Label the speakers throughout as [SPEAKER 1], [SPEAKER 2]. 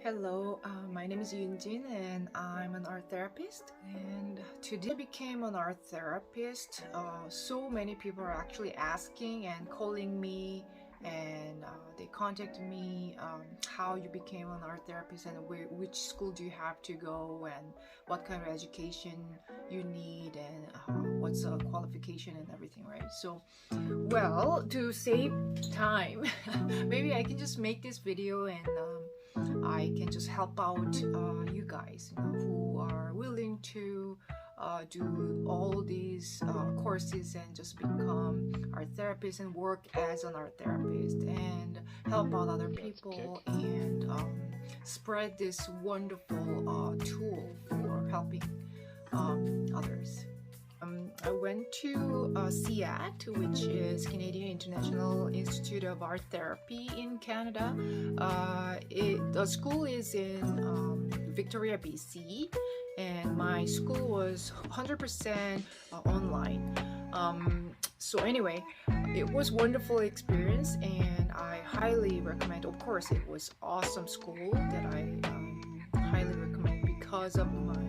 [SPEAKER 1] Hello, my name is Yunjin and I'm an art therapist, and today I became an art therapist. So many people are actually asking and calling me, and they contacted me how you became an art therapist and which school do you have to go and what kind of education you need and what's the qualification and everything, right? So well, to save time maybe I can just make this video and I can just help out you guys, who are willing to do all these courses and just become art therapists and work as an art therapist and help out other people and spread this wonderful tool for helping others. I went to CiiAT, which is Canadian International Institute of Art Therapy in Canada. The school is in Victoria, BC, and my school was 100% online. So anyway, it was a wonderful experience, and I highly recommend. Of course, it was awesome school that I highly recommend because of my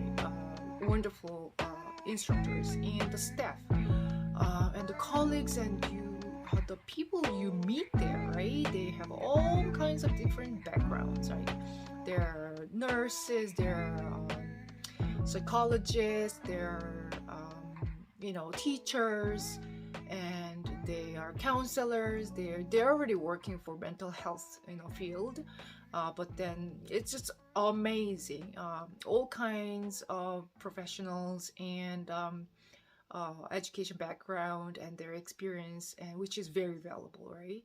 [SPEAKER 1] wonderful instructors and the staff and the colleagues and the people you meet there, right? They have all kinds of different backgrounds, right? They're nurses, they're psychologists, they're teachers, and they are counselors. They're already working for mental health field, but then it's just amazing. All kinds of professionals and education background and their experience, and which is very valuable, right?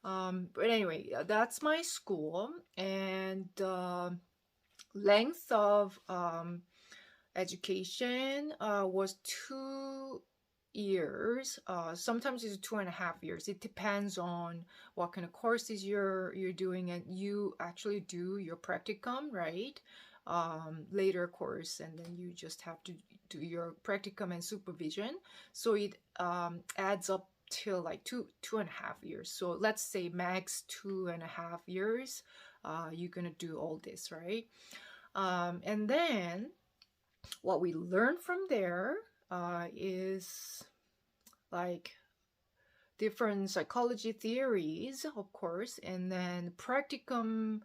[SPEAKER 1] But anyway, that's my school, and the length of education was 2 years. Sometimes it's 2.5 years. It depends on what kind of courses you're doing, and you actually do your practicum, right? Later course, and then you just have to do your practicum and supervision. So it adds up till like 2.5 years. So let's say max 2.5 years. You're gonna do all this, right? And then what we learn from there is like different psychology theories, of course, and then practicum.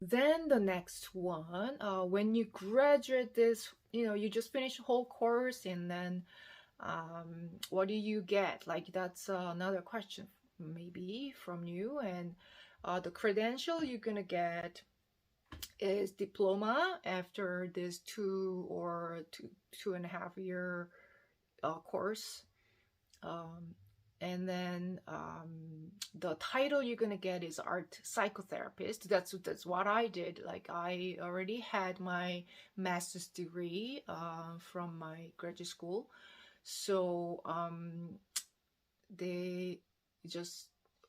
[SPEAKER 1] Then the next one, when you graduate this, you just finish the whole course, and then what do you get? Like, that's another question maybe from you. And the credential you're gonna get is diploma after this 2.5 year course. And then the title you're gonna get is art psychotherapist. That's what I did. Like, I already had my master's degree from my graduate school, so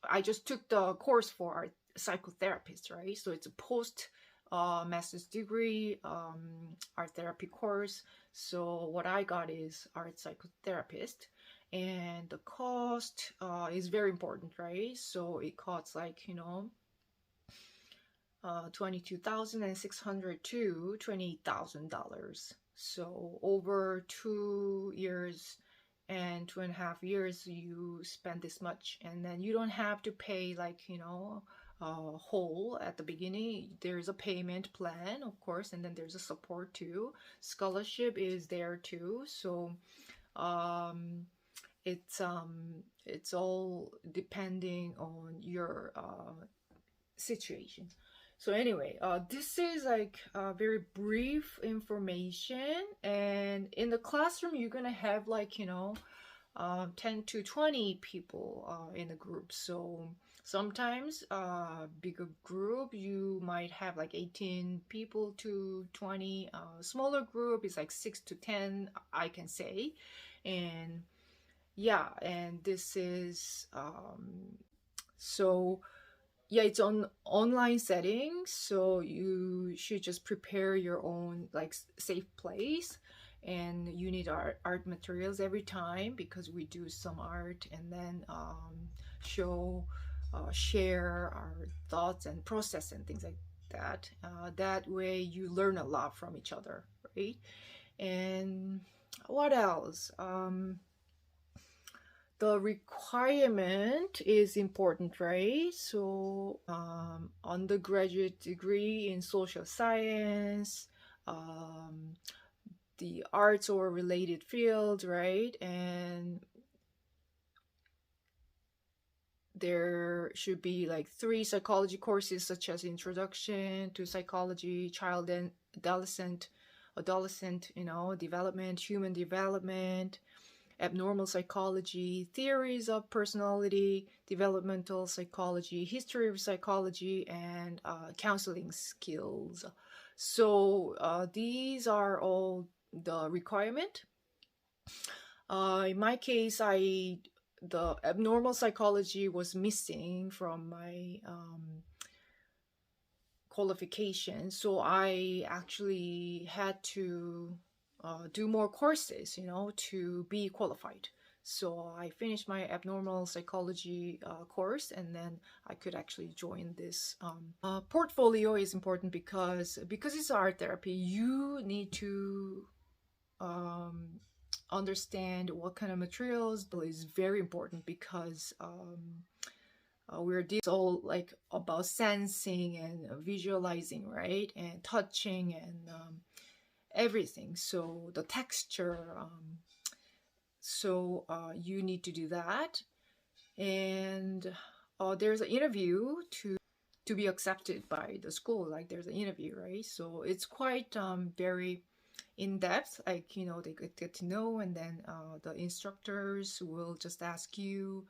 [SPEAKER 1] I just took the course for art psychotherapist, right? So it's a post master's degree art therapy course. So what I got is art psychotherapist, and the cost is very important, right? So it costs like $22,600 to $28,000. So over 2 years and 2.5 years you spend this much, and then you don't have to pay like whole at the beginning. There's a payment plan, of course, and then there's a support too. Scholarship is there too. So it's all depending on your situation. So anyway, this is like very brief information, and in the classroom you're gonna have like 10 to 20 people in the group. So sometimes bigger group you might have like 18 people to 20. Smaller group is like 6 to 10, I can say. And yeah, and this is so yeah, it's on online setting, so you should just prepare your own like safe place, and you need art materials every time, because we do some art and then share our thoughts and process and things like that. That way you learn a lot from each other, right? And what else? The requirement is important, right? So undergraduate degree in social science, the arts or related fields, right? And there should be like 3 psychology courses, such as introduction to psychology, child and adolescent, development, human development, abnormal psychology, theories of personality, developmental psychology, history of psychology, and counseling skills. So these are all the requirement. In my case, the abnormal psychology was missing from my qualification, so I actually had to do more courses, to be qualified. So I finished my abnormal psychology course, and then I could actually join this. Portfolio is important because it's art therapy. You need to understand what kind of materials is very important, because it's all like about sensing and visualizing, right? And touching and everything. So the texture. You need to do that. And there's an interview to be accepted by the school. Like there's an interview, right? So it's quite very in depth. Like, they get to know, and then the instructors will just ask you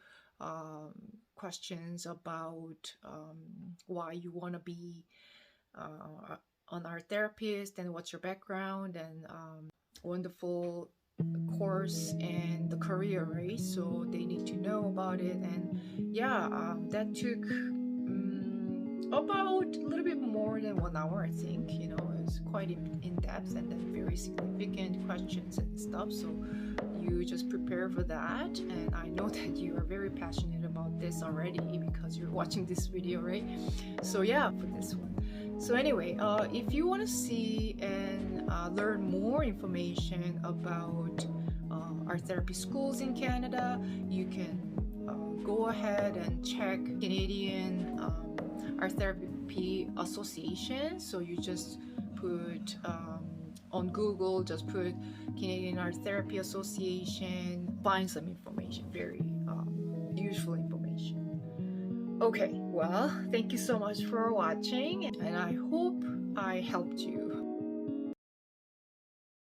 [SPEAKER 1] questions about why you want to be an art therapist, and what's your background, and wonderful course and the career, right? So they need to know about it. And that took about a little bit more than 1 hour, I think. It was quite in depth, and then very significant questions and stuff. So you just prepare for that. And I know that you are very passionate about this already, because you're watching this video, right? So for this one. So anyway, if you want to see and learn more information about art therapy schools in Canada, you can go ahead and check Canadian Art Therapy Association. So you just put on Google, just put Canadian Art Therapy Association, find some information, very useful information. Okay, well, thank you so much for watching, and I hope I helped you.